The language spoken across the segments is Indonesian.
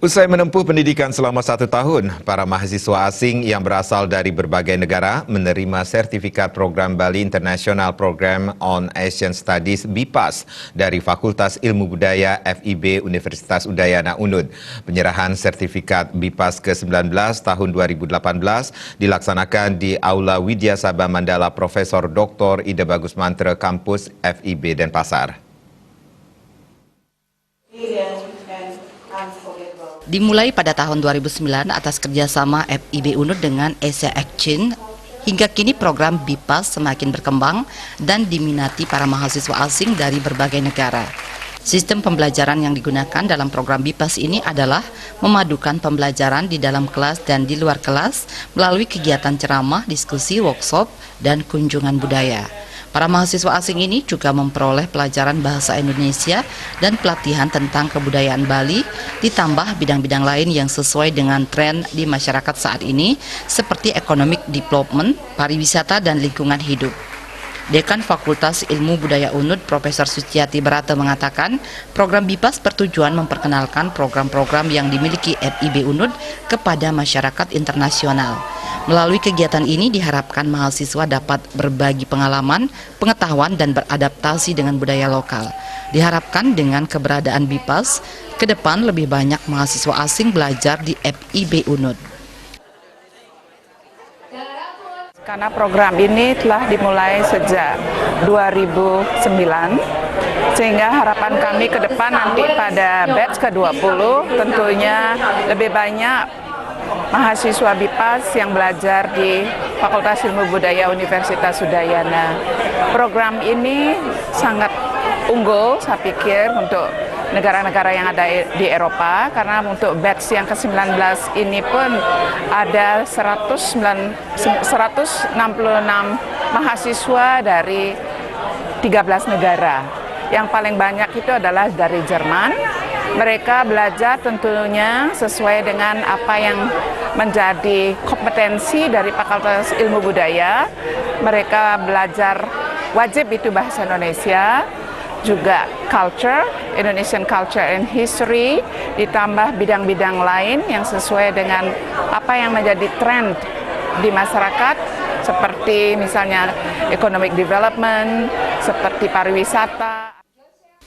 Usai menempuh pendidikan selama 1 tahun, para mahasiswa asing yang berasal dari berbagai negara menerima sertifikat program Bali International Program on Asian Studies (BIPAS) dari Fakultas Ilmu Budaya FIB Universitas Udayana UNUD. Penyerahan sertifikat BIPAS ke-19 tahun 2018 dilaksanakan di Aula Widya Sabha Mandala Profesor Dr. Ida Bagus Mantra Kampus FIB Denpasar. Dimulai pada tahun 2009 atas kerjasama FIB UNUD dengan Asia Exchange, hingga kini program BIPAS semakin berkembang dan diminati para mahasiswa asing dari berbagai negara. Sistem pembelajaran yang digunakan dalam program BIPAS ini adalah memadukan pembelajaran di dalam kelas dan di luar kelas melalui kegiatan ceramah, diskusi, workshop, dan kunjungan budaya. Para mahasiswa asing ini juga memperoleh pelajaran bahasa Indonesia dan pelatihan tentang kebudayaan Bali, ditambah bidang-bidang lain yang sesuai dengan tren di masyarakat saat ini, seperti economic development, pariwisata, dan lingkungan hidup. Dekan Fakultas Ilmu Budaya UNUD, Profesor Suciati Barata mengatakan, program BIPAS bertujuan memperkenalkan program-program yang dimiliki FIB UNUD kepada masyarakat internasional. Melalui kegiatan ini diharapkan mahasiswa dapat berbagi pengalaman, pengetahuan, dan beradaptasi dengan budaya lokal. Diharapkan dengan keberadaan BIPAS, ke depan lebih banyak mahasiswa asing belajar di FIB UNUD. Karena program ini telah dimulai sejak 2009, sehingga harapan kami ke depan nanti pada batch ke-20 tentunya lebih banyak mahasiswa BIPAS yang belajar di Fakultas Ilmu Budaya Universitas Udayana. Program ini sangat unggul, saya pikir, untuk negara-negara yang ada di Eropa, karena untuk batch yang ke-19 ini pun ada 166 mahasiswa dari 13 negara. Yang paling banyak itu adalah dari Jerman. Mereka belajar tentunya sesuai dengan apa yang menjadi kompetensi dari Fakultas Ilmu Budaya. Mereka belajar wajib itu bahasa Indonesia, juga culture, Indonesian culture and history, ditambah bidang-bidang lain yang sesuai dengan apa yang menjadi tren di masyarakat, seperti misalnya economic development, seperti pariwisata.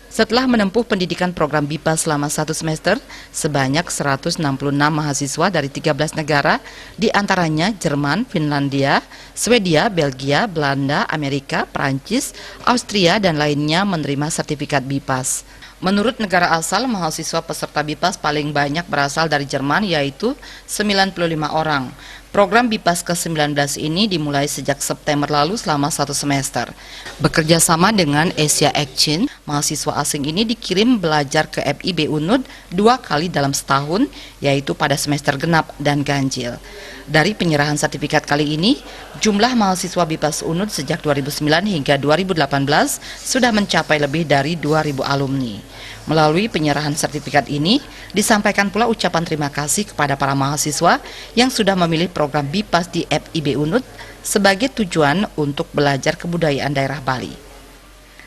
Setelah menempuh pendidikan program BIPAS selama 1 semester, sebanyak 166 mahasiswa dari 13 negara, diantaranya Jerman, Finlandia, Swedia, Belgia, Belanda, Amerika, Prancis, Austria, dan lainnya menerima sertifikat BIPAS. Menurut negara asal, mahasiswa peserta BIPAS paling banyak berasal dari Jerman, yaitu 95 orang. Program BIPAS ke-19 ini dimulai sejak September lalu selama 1 semester. Bekerja sama dengan Asia Exchange, mahasiswa asing ini dikirim belajar ke FIB UNUD 2 kali dalam setahun, yaitu pada semester genap dan ganjil. Dari penyerahan sertifikat kali ini, jumlah mahasiswa BIPAS UNUD sejak 2009 hingga 2018 sudah mencapai lebih dari 2.000 alumni. Melalui penyerahan sertifikat ini, disampaikan pula ucapan terima kasih kepada para mahasiswa yang sudah memilih program BIPAS di FIB UNUD sebagai tujuan untuk belajar kebudayaan daerah Bali.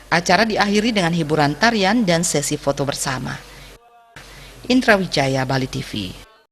Acara diakhiri dengan hiburan tarian dan sesi foto bersama. Indra Wijaya, Bali TV.